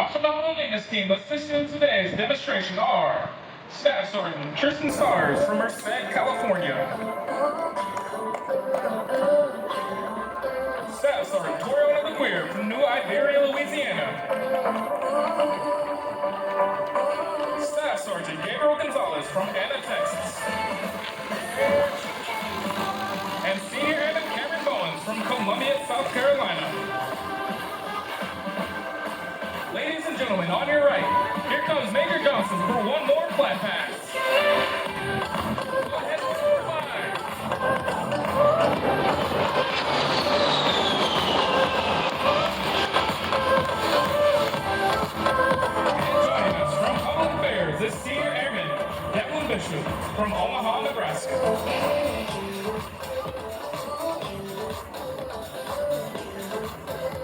From the home maintenance team, assisting in today's demonstration are Staff Sergeant Tristan Stars from Merced, California. Staff Sergeant Toriana LeQueer from New Iberia, Louisiana. Staff Sergeant Gabriel Gonzalez from Anna, Texas. And Senior Airman Cameron Bowens from Columbia, South Carolina. Ladies and gentlemen, on your right, here comes Major Johnson for one more flat pass. Go ahead, 4-5. And joining us from Public Affairs is Senior Airman Devlin Bishop from Omaha, Nebraska.